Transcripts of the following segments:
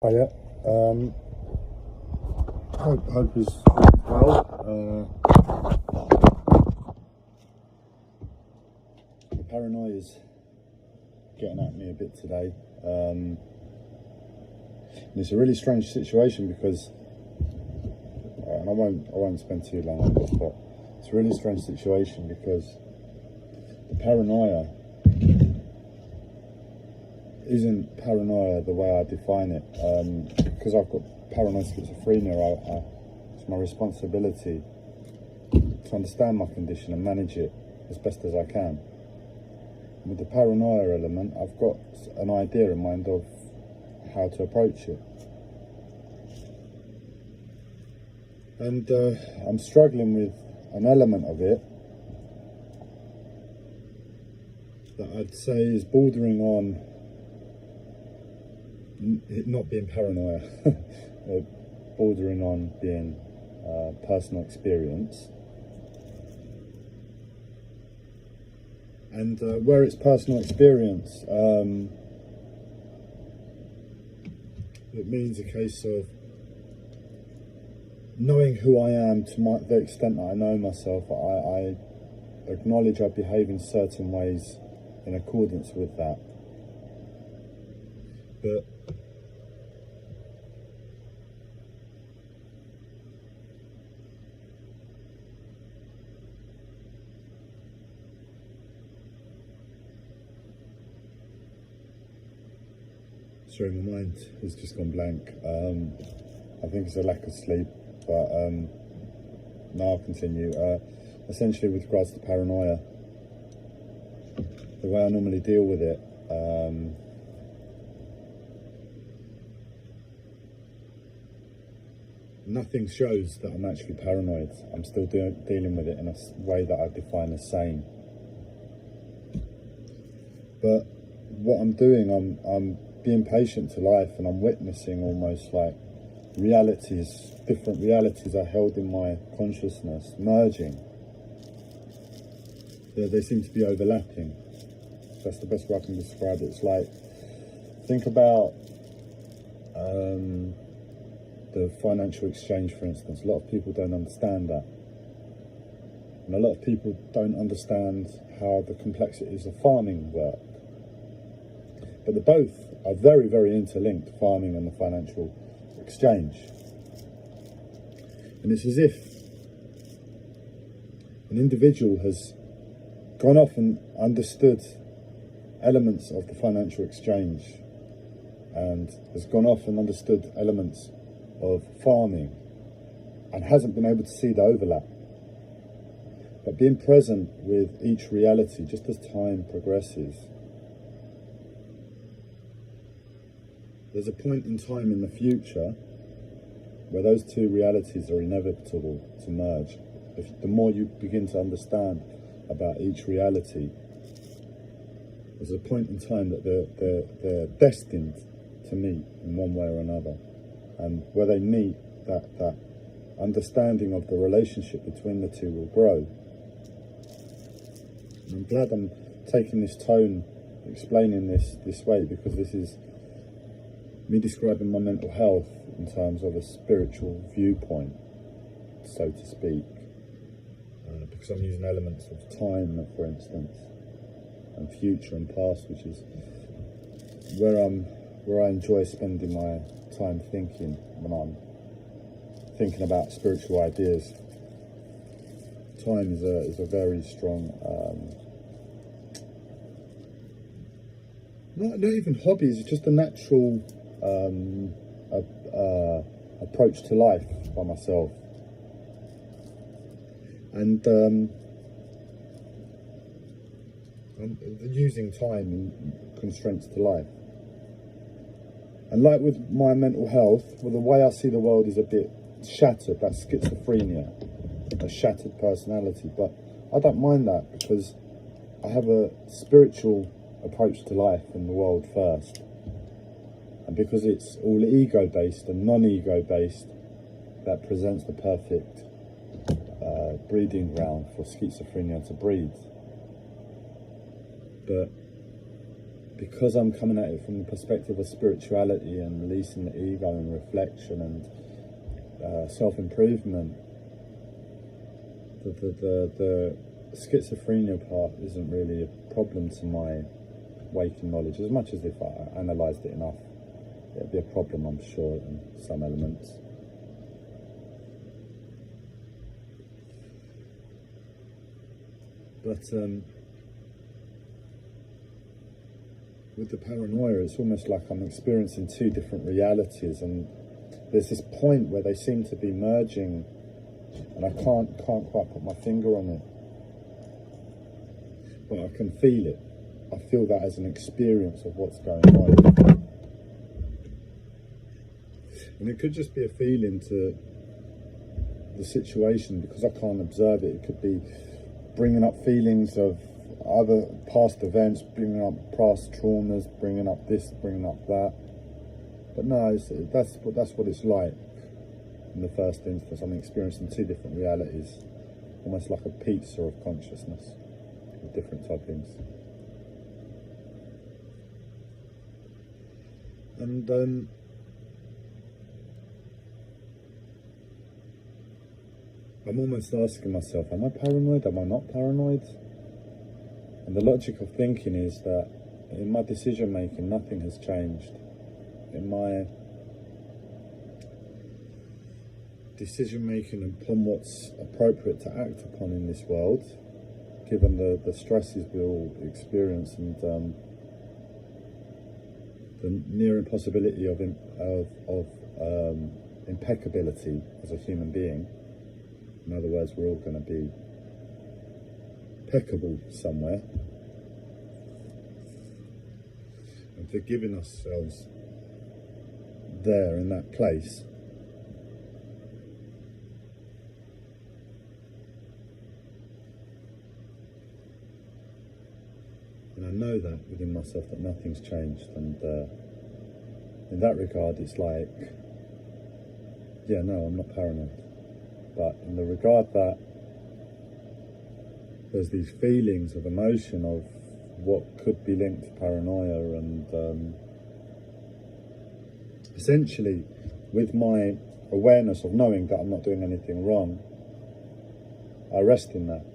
Oh yeah. Hope is well. The paranoia is getting at me a bit today. And it's a really strange situation because, and I won't spend too long on this, but it's a really strange situation because the paranoia isn't paranoia the way I define it. Because I've got paranoid schizophrenia, it's my responsibility to understand my condition and manage it as best as I can. With the paranoia element, I've got an idea in mind of how to approach it. And I'm struggling with an element of it that I'd say is bordering on it not being paranoia, bordering on being personal experience. And where it's personal experience, it means a case of knowing who I am to the extent that I know myself. I acknowledge I behave in certain ways in accordance with that. But sorry, my mind has just gone blank. I think it's a lack of sleep, but now I'll continue. Essentially, with regards to paranoia, the way I normally deal with it, nothing shows that I'm actually paranoid. I'm still dealing with it in a way that I define as sane. But what I'm doing, I'm being patient to life, and I'm witnessing almost like realities, different realities I held in my consciousness merging. They seem to be overlapping. That's the best way I can describe it. It's like, think about the financial exchange, for instance. A lot of people don't understand that. And a lot of people don't understand how the complexities of farming work. But they both are very, very interlinked, farming and the financial exchange. And it's as if an individual has gone off and understood elements of the financial exchange and has gone off and understood elements of farming and hasn't been able to see the overlap. But being present with each reality just as time progresses, there's a point in time in the future where those two realities are inevitable to merge. The more you begin to understand about each reality, there's a point in time that they're destined to meet in one way or another. And where they meet, that understanding of the relationship between the two will grow. And I'm glad I'm taking this tone, explaining this way, because this is me describing my mental health in terms of a spiritual viewpoint, so to speak. Because I'm using elements of time, for instance, and future and past, which is where I enjoy spending my time thinking when I'm thinking about spiritual ideas. Time is a very strong, not even hobbies, it's just a natural approach to life by myself. And using time in constraints to life. And like with my mental health, well, the way I see the world is a bit shattered. That's schizophrenia, a shattered personality. But I don't mind that because I have a spiritual approach to life and the world first. And because it's all ego-based and non-ego-based, that presents the perfect breeding ground for schizophrenia to breed. But because I'm coming at it from the perspective of spirituality and releasing the ego and reflection and self-improvement, the schizophrenia part isn't really a problem to my waking knowledge, as much as if I analysed it enough, it'd be a problem, I'm sure, in some elements. But with the paranoia, it's almost like I'm experiencing two different realities, and there's this point where they seem to be merging, and I can't quite put my finger on it, but I can feel it. I feel that as an experience of what's going on. And it could just be a feeling to the situation, because I can't observe it. It could be bringing up feelings of other past events, bringing up past traumas, bringing up this, bringing up that. But no, that's what it's like in the first instance. I'm experiencing two different realities, almost like a pizza of consciousness with different toppings. And I'm almost asking myself, am I paranoid? Am I not paranoid? And the logic of thinking is that in my decision making, nothing has changed. In my decision making upon what's appropriate to act upon in this world, given the stresses we all experience and the near impossibility of impeccability as a human being. In other words, we're all going to be impeccable somewhere. And forgiving ourselves there in that place. And I know that within myself that nothing's changed, and in that regard it's like, yeah, no, I'm not paranoid. But in the regard that there's these feelings of emotion of what could be linked to paranoia, and essentially with my awareness of knowing that I'm not doing anything wrong, I rest in that.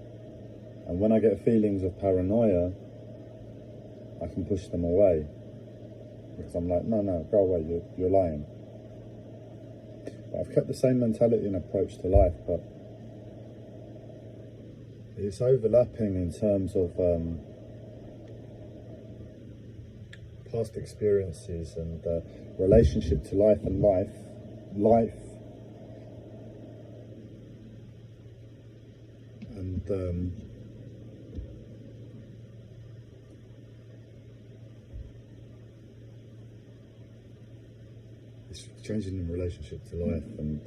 And when I get feelings of paranoia, I can push them away, because I'm like, no, go away, you're lying. But I've kept the same mentality and approach to life, but it's overlapping in terms of past experiences and relationship to life and life, and it's changing in relationship to life, and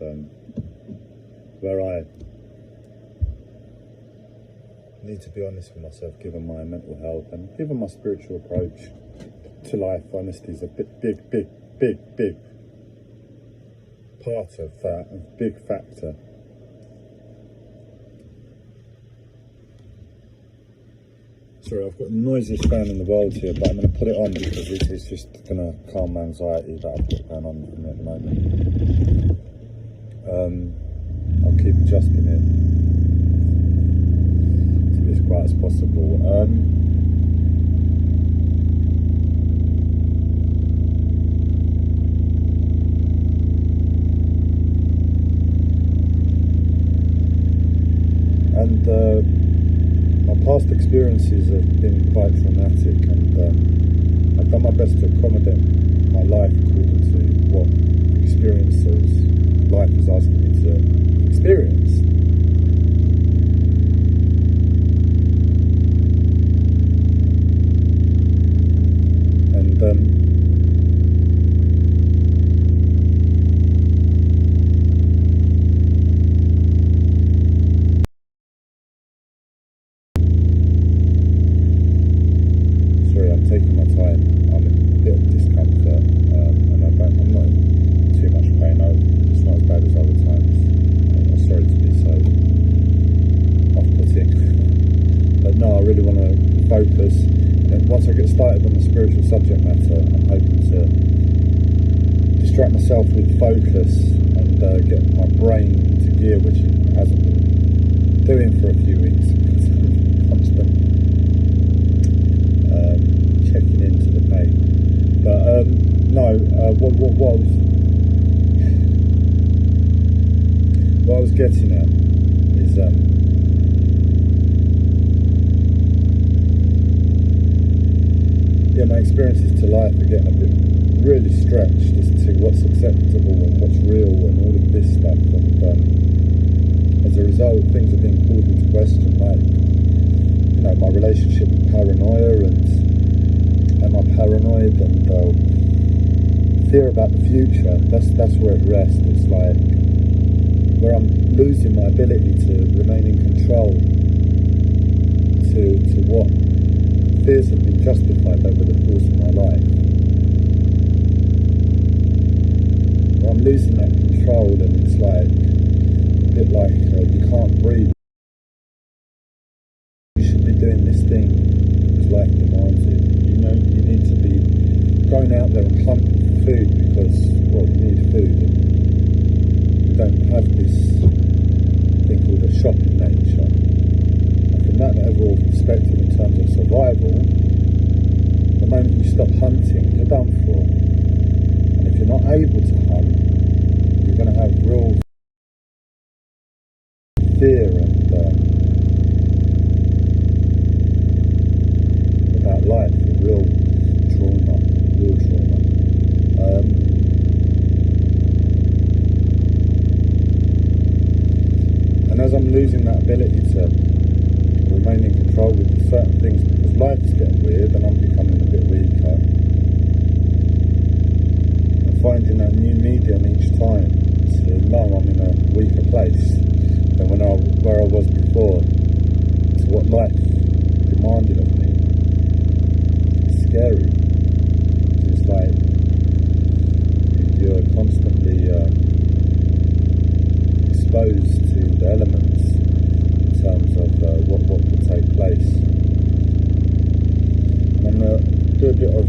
where I need to be honest with myself, given my mental health and given my spiritual approach to life. Honesty is a big part of that, a big factor. Sorry, I've got the noisiest fan in the world here, but I'm going to put it on because it's just going to calm my anxiety that I've got going on with me at the moment. I'll keep adjusting it to be as quiet as possible. My past experiences have been quite traumatic, and I've done my best to accommodate my life according to what experiences life is asking me to experience. And taking my time. I'm in a bit of discomfort, and I'm not once I get started on the spiritual subject matter, I'm hoping to distract myself with focus and get my brain into gear, which it hasn't been doing for a few weeks. Constant checking into the pain. But what I was getting at is my experiences to life are getting a bit really stretched as to what's acceptable and what's real and all of this stuff, and as a result things are being called into question, like, you know, my relationship with paranoia, and am I paranoid, and fear about the future. That's where it rests. It's like where I'm losing my ability to remain in control to what fears have been justified over the course of my life. Well, I'm losing that control, and it's like a bit like you can't breathe. You should be doing this thing because life demands it. You know, you need to be going out there and hunting for food because, well, you need food, and you don't have this thing called a shopping nature. From that overall perspective, in terms of survival, the moment you stop hunting, you're done for. And if you're not able to hunt, you're going to have real fear and about life, real trauma. And as I'm losing that ability to remain in control with certain things because life is getting weird and I'm becoming a bit weaker, and finding that new medium each time to know I'm in a weaker place than where I was before, to what life demanded of me. It's scary. It's like you're constantly exposed to the elements in terms of what could take place. And I'm going to do a bit of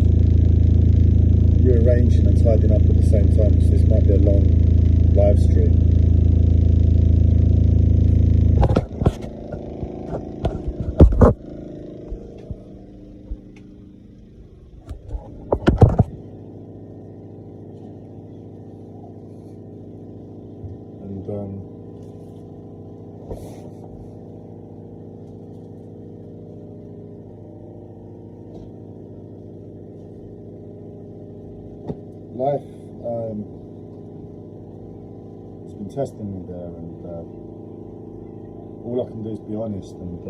rearranging and tidying up at the same time, so this might be a long live stream. Life has been testing me there, and all I can do is be honest, and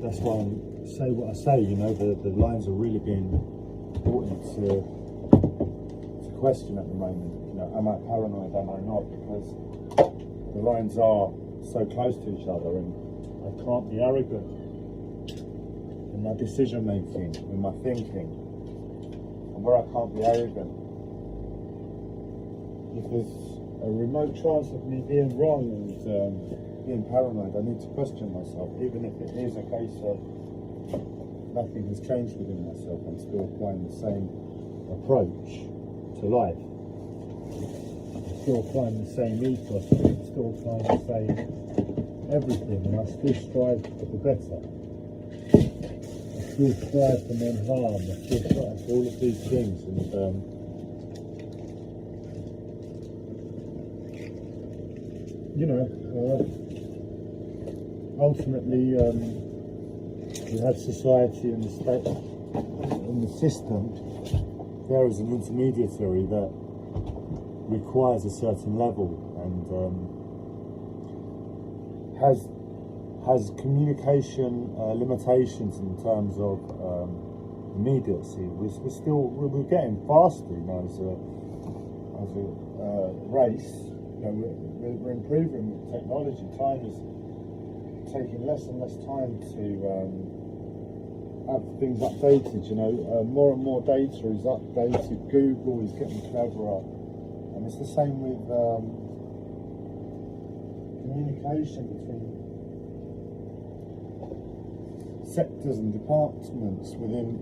that's why I say what I say. You know, the lines are really being brought into question at the moment. You know, am I paranoid, am I not? Because the lines are so close to each other, and I can't be arrogant in my decision making, in my thinking. Where I can't be arrogant, if there's a remote chance of me being wrong and being paranoid, I need to question myself, even if it is a case of nothing has changed within myself. I'm still applying the same approach to life. I'm still applying the same ethos, I'm still applying the same everything, and I still strive for the better. I still strive for non-harm, I still strive for all of these things, and you know, ultimately we have society and the state and the system there is an intermediary that requires a certain level and has communication limitations in terms of immediacy. We're getting faster, you know, as a race. You know, we're improving with technology. Time is taking less and less time to have things updated. You know, more and more data is updated. Google is getting cleverer, and it's the same with communication between sectors and departments within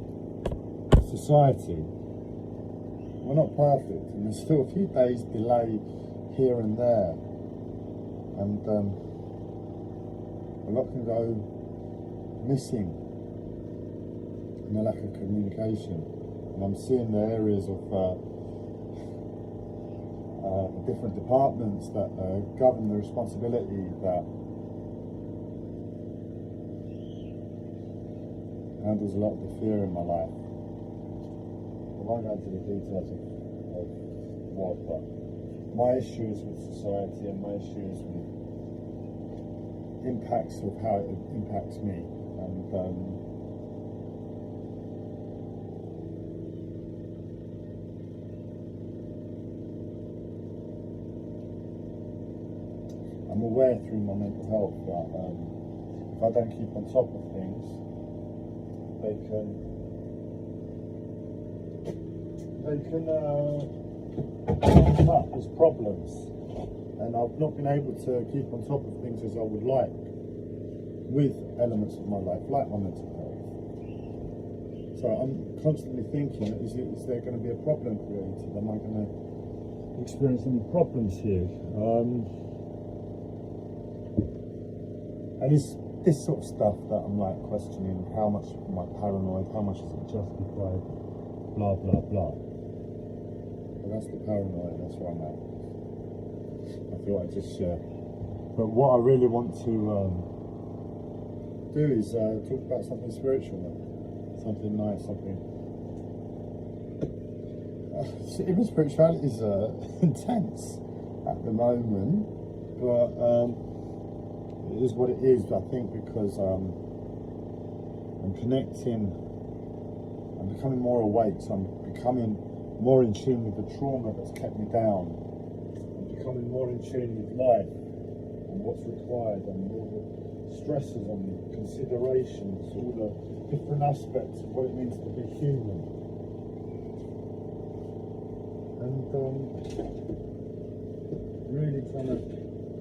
society. We're not perfect, and there's still a few days delay here and there, and a lot can go missing in the lack of communication. And I'm seeing the areas of different departments that govern the responsibility that handles a lot of the fear in my life. I won't go into the details of what, but my issues with society and my issues with impacts of how it impacts me, and I'm aware through my mental health that if I don't keep on top of things, they can come up as problems, and I've not been able to keep on top of things as I would like with elements of my life, like my mental health. So I'm constantly thinking, is there going to be a problem created? Am I going to experience any problems here? And it's this sort of stuff that I'm like questioning, how much am I paranoid, how much is it justified, blah blah blah. But that's the paranoia, that's where I'm at. I thought I'd just share. But what I really want to do is talk about something spiritual now. Something nice, something... even spirituality is intense at the moment, but it is what it is. I think because I'm connecting, I'm becoming more awake, so I'm becoming more in tune with the trauma that's kept me down. I'm becoming more in tune with life and what's required, and all the stresses and considerations, all the different aspects of what it means to be human. And really trying to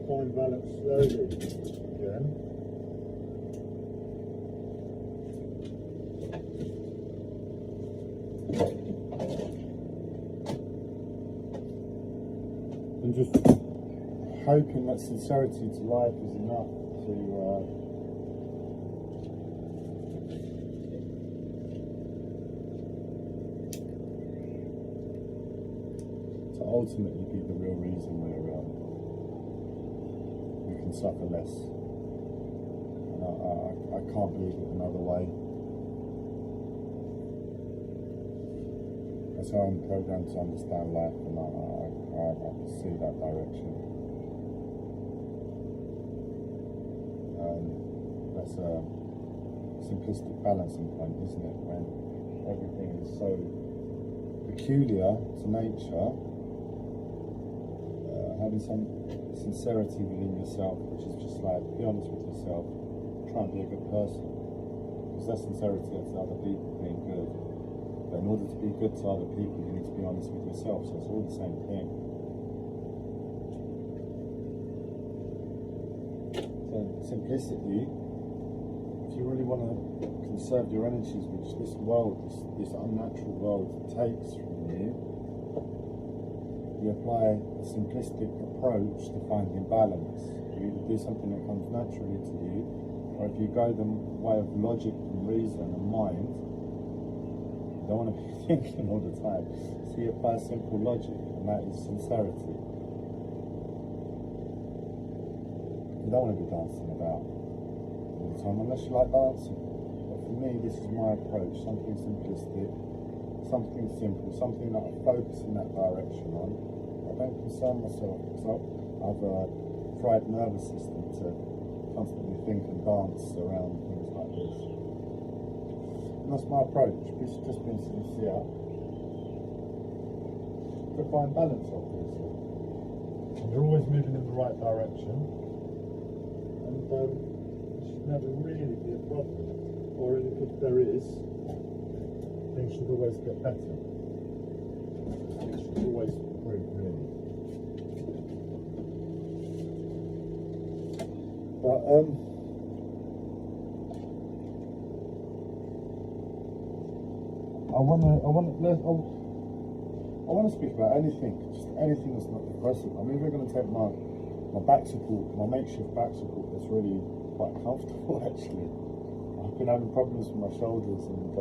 find balance slowly again. And just hoping that sincerity to life is enough to ultimately be the real reason where we can suffer less. And I can't believe it another way. That's how I'm programmed to understand life, and I see that direction. That's a simplistic balancing point, isn't it? When everything is so peculiar to nature, having some sincerity within yourself, which is just like, be honest with yourself, try and be a good person. Because that's sincerity to other people, being good. But in order to be good to other people, you need to be honest with yourself, so it's all the same thing. So simplicity, if you really want to conserve your energies, which this world, this unnatural world takes from you, you apply a simplistic approach to finding balance. You either do something that comes naturally to you, or if you go the way of logic and reason and mind, you don't want to be thinking all the time. So you apply simple logic, and that is sincerity. You don't want to be dancing about all the time, unless you like dancing. But for me, this is my approach, something simplistic, something simple, something that I focus in that direction on. I don't concern myself because I've a fried nervous system to constantly think and dance around things like this. And that's my approach, just being sincere. To find balance, obviously. And you're always moving in the right direction. And it should never really be a problem. Or if there is, things should always get better. It should always improve, really. But want to speak about anything, just anything that's not depressive. I'm even going to take my back support, my makeshift back support that's really quite comfortable actually. I've been having problems with my shoulders and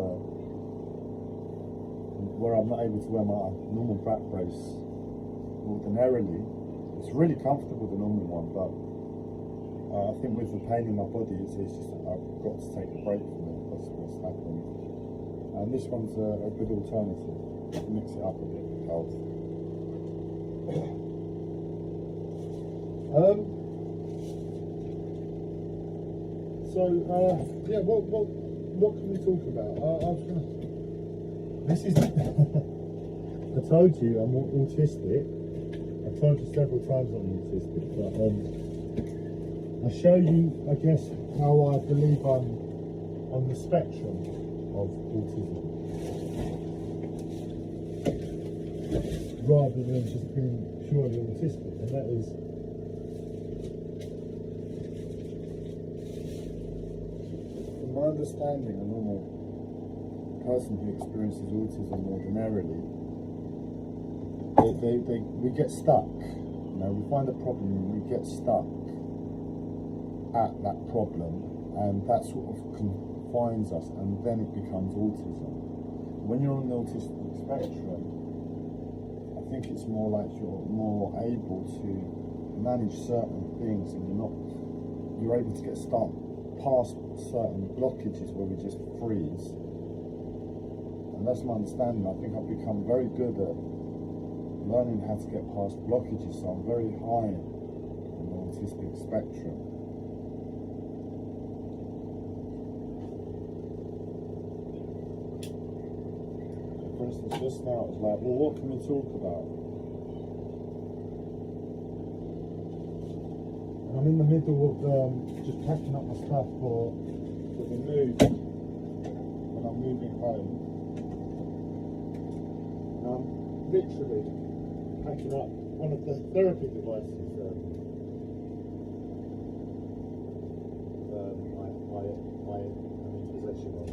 where I'm not able to wear my normal back brace ordinarily. It's really comfortable, the normal one, but I think with the pain in my body, it's just I've got to take a break from it. That's what's happened. And this one's a good alternative to mix it up a bit with health. Yeah, what can we talk about? I was gonna. This is. I told you I'm autistic. I told you several times I'm autistic, but I show you, I guess, how I believe I'm on the spectrum of autism, rather than just being purely autistic, and that is. From my understanding, a normal person who experiences autism ordinarily, we get stuck. You know, we find a problem and we get stuck at that problem, and that sort of confines us, and then it becomes autism. When you're on the autistic spectrum, I think it's more like you're more able to manage certain things, and you're able to get stuck past certain blockages where we just freeze. And that's my understanding. I think I've become very good at learning how to get past blockages, so I'm very high on the autistic spectrum. For instance, just now it was like, well, what can we talk about? And I'm in the middle of just packing up my stuff for the move when I'm moving home. And I'm literally packing up one of the therapy devices I'm in possession of.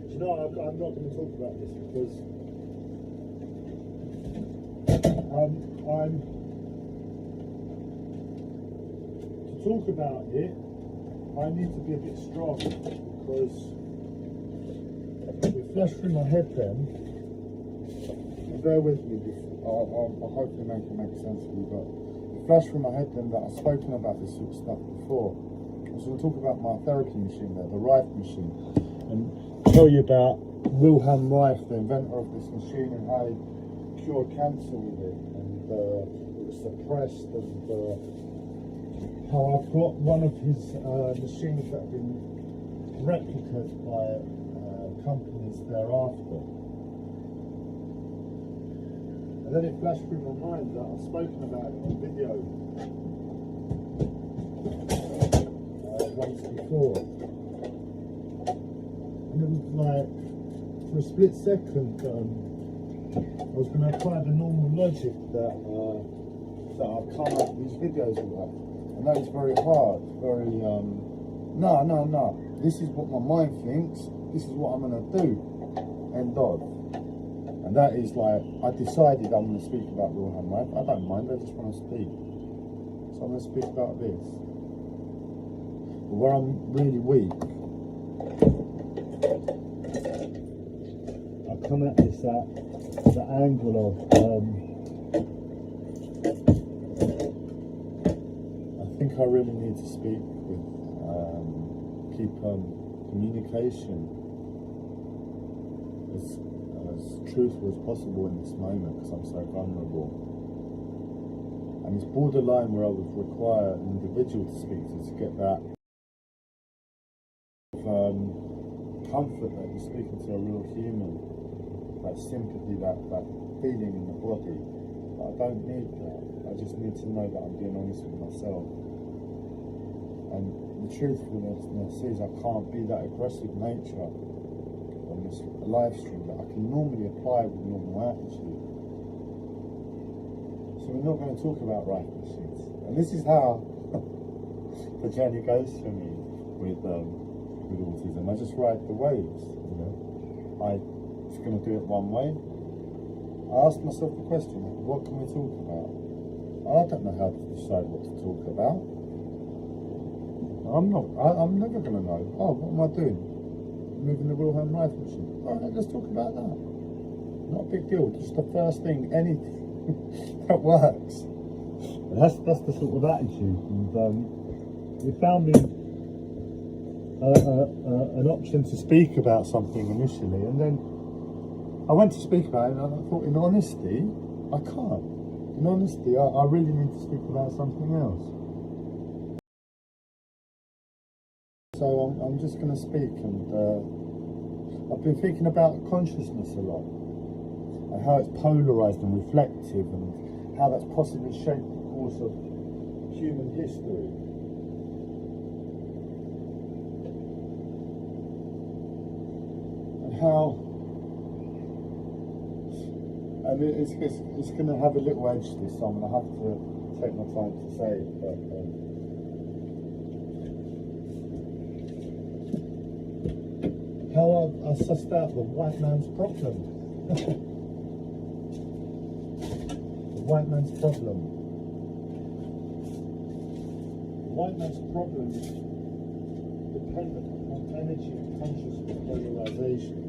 Do you know, I'm not going to talk about this because to talk about it, I need to be a bit strong, because it flashed through my head then, and bear with me, I'll hopefully make it make sense to you, but it flashed through my head then that I've spoken about this sort of stuff before. I was going to talk about my therapy machine there, the Rife machine, and tell you about Wilhelm Reich, the inventor of this machine, and how he cured cancer with it, and it was suppressed, and how I've got one of his machines that have been replicated by companies thereafter. And then it flashed through my mind that I've spoken about it on video once before. And it was like, for a split second, I was going to apply the normal logic that I've come up with these videos with. And that is very hard, very, no, this is what my mind thinks, this is what I'm going to do, end of. And that is like, I decided I'm going to speak about Wilhelm Reich. I don't mind, I just want to speak. So I'm going to speak about this. But where I'm really weak, I come at this at the angle of, I think I really need to speak with, keep communication as truthful as possible in this moment, because I'm so vulnerable. And it's borderline where I would require an individual to speak to get that comfort that you're speaking to a real human, that sympathy, that feeling in the body. But I don't need that. I just need to know that I'm being honest with myself. And the truthfulness is I can't be that aggressive nature on this live stream that I can normally apply with normal attitude. So So we're not going to talk about writing machines. And this is how the journey goes for me with autism. I just ride the waves, you know. I was going to do it one way. I asked myself the question, what can we talk about? I don't know how to decide what to talk about. I'm never going to know. Oh, what am I doing? Moving the Wilhelm rifle machine. All right, let's talk about that. Not a big deal. Just the first thing, anything that works. That's the sort of attitude. And it found me an option to speak about something initially, and then I went to speak about it, and I thought, in honesty, I can't. In honesty, I really need to speak about something else. So I'm just going to speak, and I've been thinking about consciousness a lot, and how it's polarised and reflective, and how that's possibly shaped the course of human history. And how, and it's going to have a little edge to this, so I'm going to have to take my time to say it, but how I sussed out the white man's problem. The white man's problem. The white man's problem is dependent upon energy and consciousness polarization.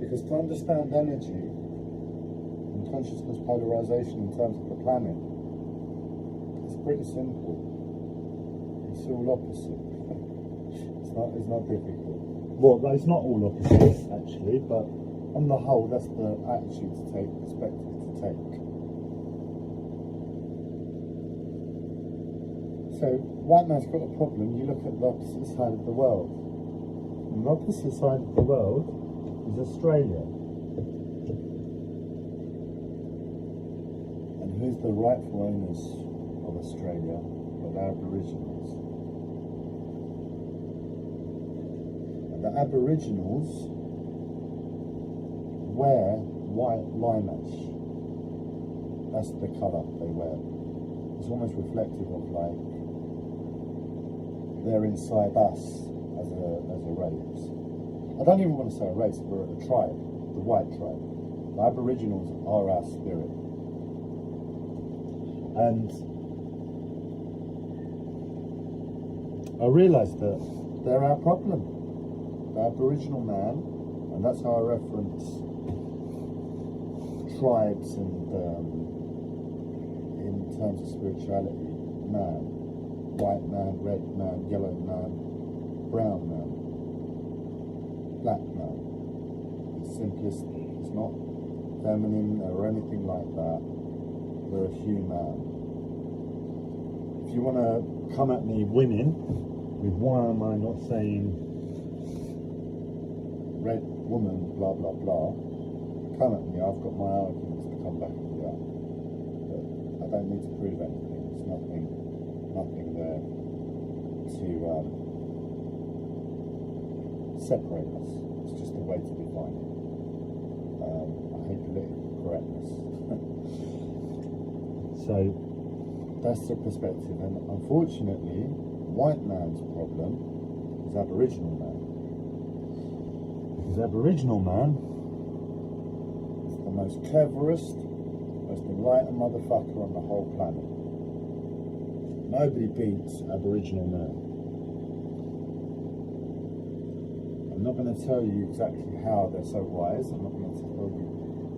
Because to understand energy and consciousness polarization in terms of the planet, it's pretty simple. It's all opposite. It's not difficult. Well, it's not all opposites actually, but on the whole, that's the attitude to take, perspective to take. So, white man's got a problem. You look at the opposite side of the world. And the opposite side of the world is Australia. And who's the rightful owners of Australia? But the Aboriginals. And the Aboriginals wear white limeash. That's the colour they wear. It's almost reflective of like they're inside us as a race. I don't even want to say a race, we're a tribe, the white tribe. The Aboriginals are our spirit. And I realised that they're our problem. The Aboriginal man, and that's how I reference tribes and in terms of spirituality, man, white man, red man, yellow man, brown man, black man. It's simplistic. It's not feminine or anything like that. We're a human. If you want to come at me, women, with why am I not saying red woman, blah blah blah, come at me. I've got my arguments to come back with that. But I don't need to prove anything. There's nothing there to separate us. It's just a way to define it. I hate political correctness. So that's the perspective, and unfortunately, white man's problem is Aboriginal man. Because Aboriginal man is the most cleverest, most enlightened motherfucker on the whole planet. Nobody beats Aboriginal man. I'm not going to tell you exactly how they're so wise. I'm not going to tell you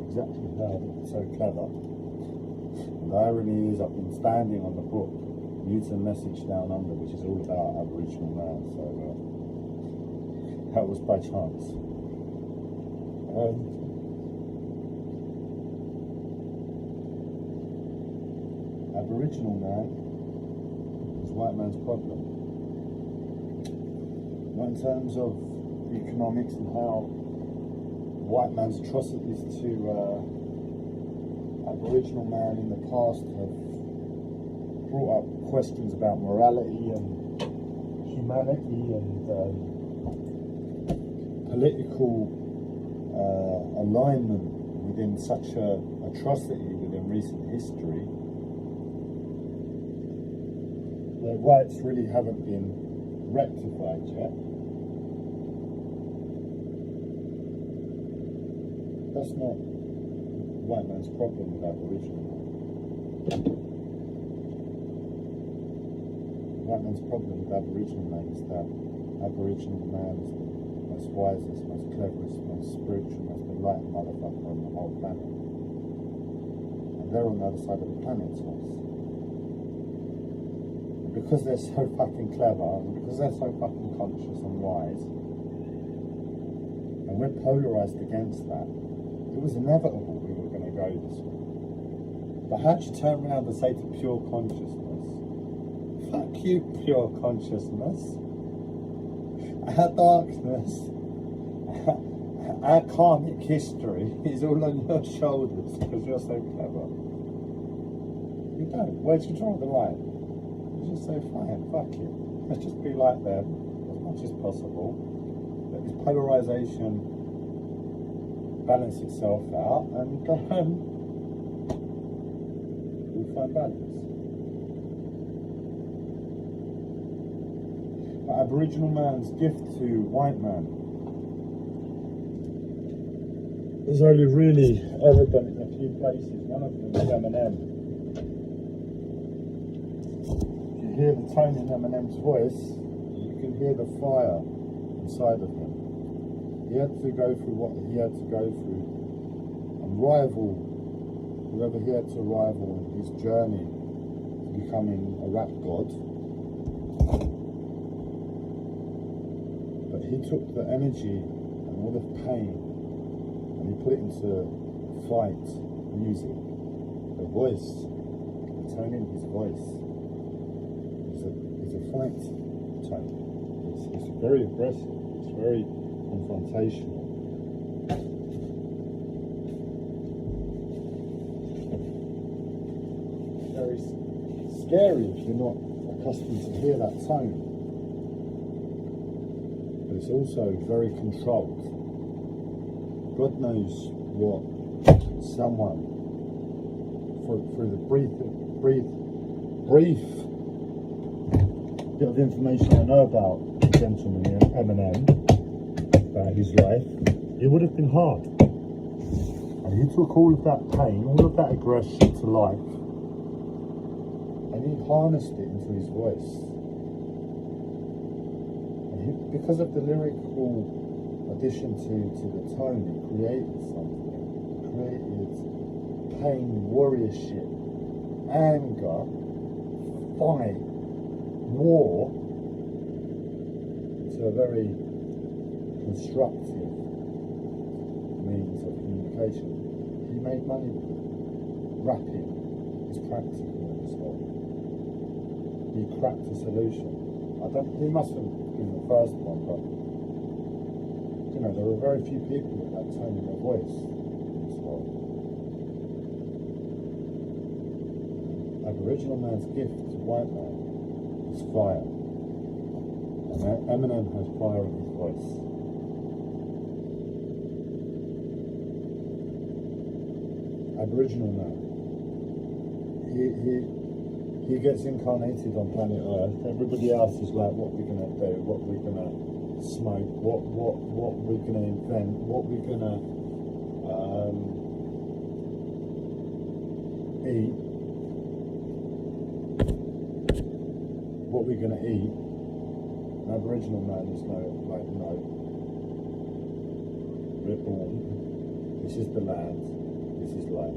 exactly how they're so clever. And the irony is, I've been standing on the book, Newton Message Down Under, which is all about Aboriginal man. So that was by chance. Aboriginal man is white man's problem. Not in terms of economics and how white man's atrocities to Aboriginal man in the past have brought up questions about morality and humanity and political alignment within such a atrocity within recent history, their rights really haven't been rectified yet. That's not white man's problem with Aboriginal. White man's problem with Aboriginal man is that Aboriginal man is the most wisest, most cleverest, most spiritual, most enlightened motherfucker on the whole planet. And they're on the other side of the planet to us. And because they're so fucking clever, and because they're so fucking conscious and wise, and we're polarised against that, it was inevitable we were going to go this way. But how'd you turn around and say to pure consciousness, fuck you, pure consciousness. Our darkness, our karmic history is all on your shoulders because you're so clever. You don't. Where'd you draw the line? You just say, fine, fuck it. Let's just be like them as much as possible. Let this polarisation balance itself out and we'll find balance. Aboriginal man's gift to white man is only really evident in a few places. One of them is Eminem. If you hear the tone in Eminem's voice, you can hear the fire inside of him. He had to go through what he had to go through and rival whoever he had to rival in his journey to becoming a rap god. He took the energy and all the pain and he put it into fight music. The voice, the tone in his voice is a fight tone. It's very aggressive, it's very confrontational. Very scary if you're not accustomed to hear that tone. It's also very controlled. God knows what someone, through the brief bit of information I know about the gentleman here, Eminem, about his life, it would have been hard. And he took all of that pain, all of that aggression to life, and he harnessed it into his voice. Because of the lyrical addition to the tone, it created something. It created pain, warriorship, anger, fight, war, into a very constructive means of communication. He made money with it. Rapping is practical in this world. He cracked a solution. He must have been the first one, but you know, there are very few people with that tone in their voice in this world. Aboriginal man's gift to white man is fire. And Eminem has fire in his voice. Aboriginal man. He gets incarnated on planet Earth. Everybody else is like, what we're gonna do, what we're gonna smoke, what we're gonna invent, what we're gonna eat, what we're gonna eat. An Aboriginal man is no. We're born. This is the land. This is life.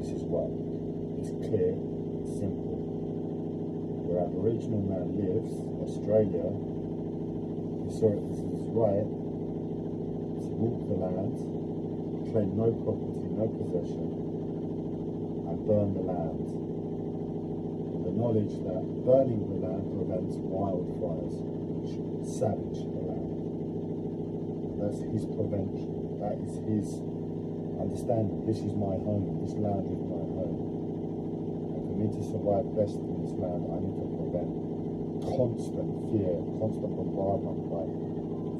This is what. It's clear. Simple. Where Aboriginal man lives, Australia, he saw it as his right to walk the land, claim no property, no possession, and burn the land. With the knowledge that burning the land prevents wildfires, which savage the land. That's his prevention. That is his understanding. This is my home. This land is my home. For me to survive best in this land, I need to prevent constant fear, constant bombardment by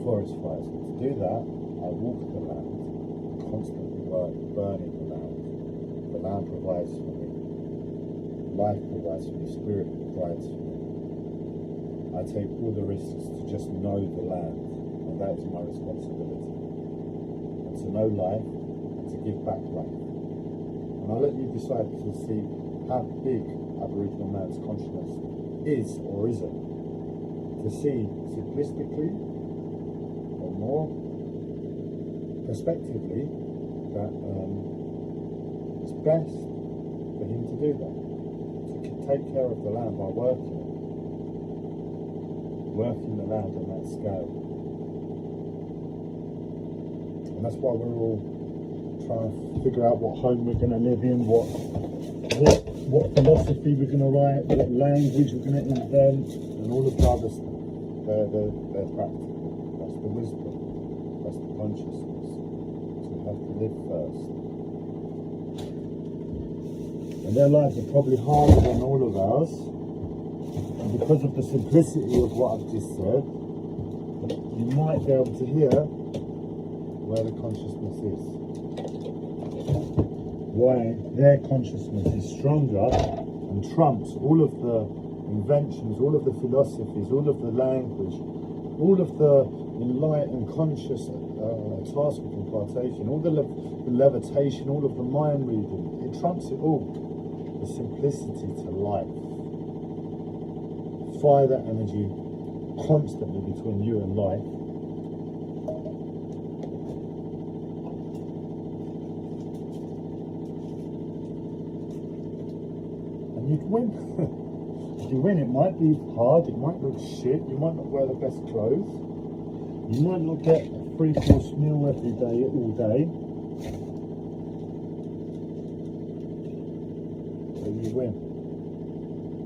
forest fires. And to do that, I walk the land, constantly work burning the land. The land provides for me. Life provides for me. Spirit provides for me. I take all the risks to just know the land, and that is my responsibility. And to know life, and to give back life. And I'll let you decide to see how big Aboriginal man's consciousness is or isn't. To see simplistically or more prospectively that it's best for him to do that. To take care of the land by working the land on that scale. And that's why we're all trying to figure out what home we're going to live in, what philosophy we're going to write, what language we're going to invent, and all of the other stuff. They're practical. That's the wisdom. That's the consciousness. So we have to live first. And their lives are probably harder than all of ours. And because of the simplicity of what I've just said, you might be able to hear where the consciousness is. Why their consciousness is stronger and trumps all of the inventions, all of the philosophies, all of the language, all of the enlightened conscious task of impartation, all the levitation, all of the mind reading. It trumps it all. The simplicity to life. Fire that energy constantly between you and life. And you'd win. You win. It might be hard, it might look shit, you might not wear the best clothes, you might not get a 3-course meal every day, all day, but you win.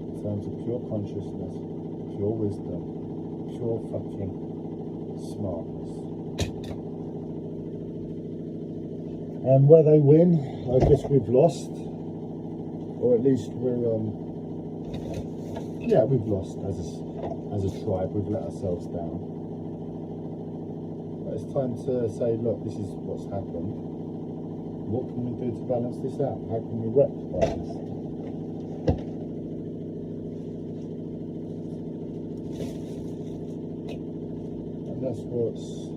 In terms of pure consciousness, pure wisdom, pure fucking smartness. And where they win, I guess we've lost, or at least we're yeah, we've lost as a tribe. We've let ourselves down. But it's time to say, look, this is what's happened. What can we do to balance this out? How can we rectify this? And that's what's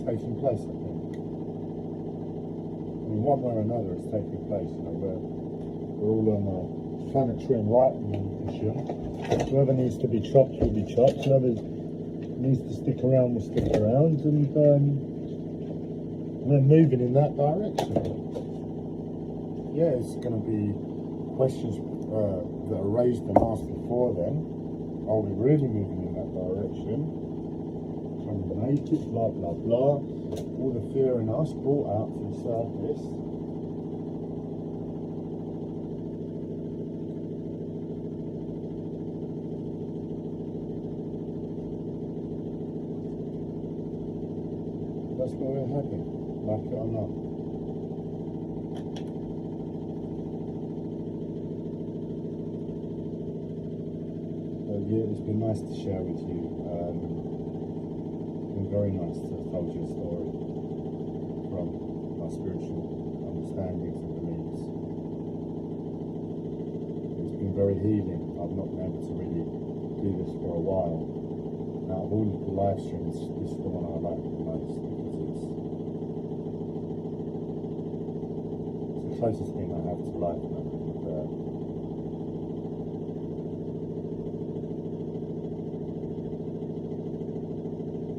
taking place, I think. I mean, one way or another, it's taking place. You know, we're all on a planetary enlightenment mission. Whoever needs to be chopped will be chopped. Whoever needs to stick around will stick around, and we're moving in that direction. Yeah, it's going to be questions that are raised and asked before then. Are we really moving in that direction? Can we make it? Blah blah blah. All the fear in us brought out to the surface. That's where we're heading, like it or not. Yeah, it's been nice to share with you. It's been very nice to have told you a story from my spiritual understandings and beliefs. It's been very healing. I've not been able to really do this for a while. Out of all of the live streams, this is the one I like the most because it's the closest thing I have to life now.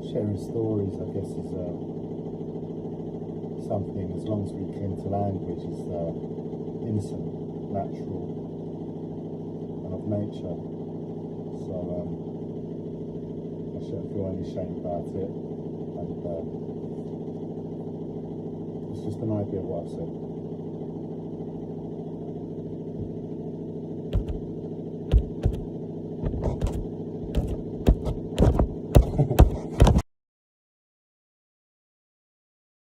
Sharing stories, I guess, is something, as long as we cling to language, is innocent, natural, and of nature. So I shouldn't feel any shame about it, and it's just an idea of what I've said.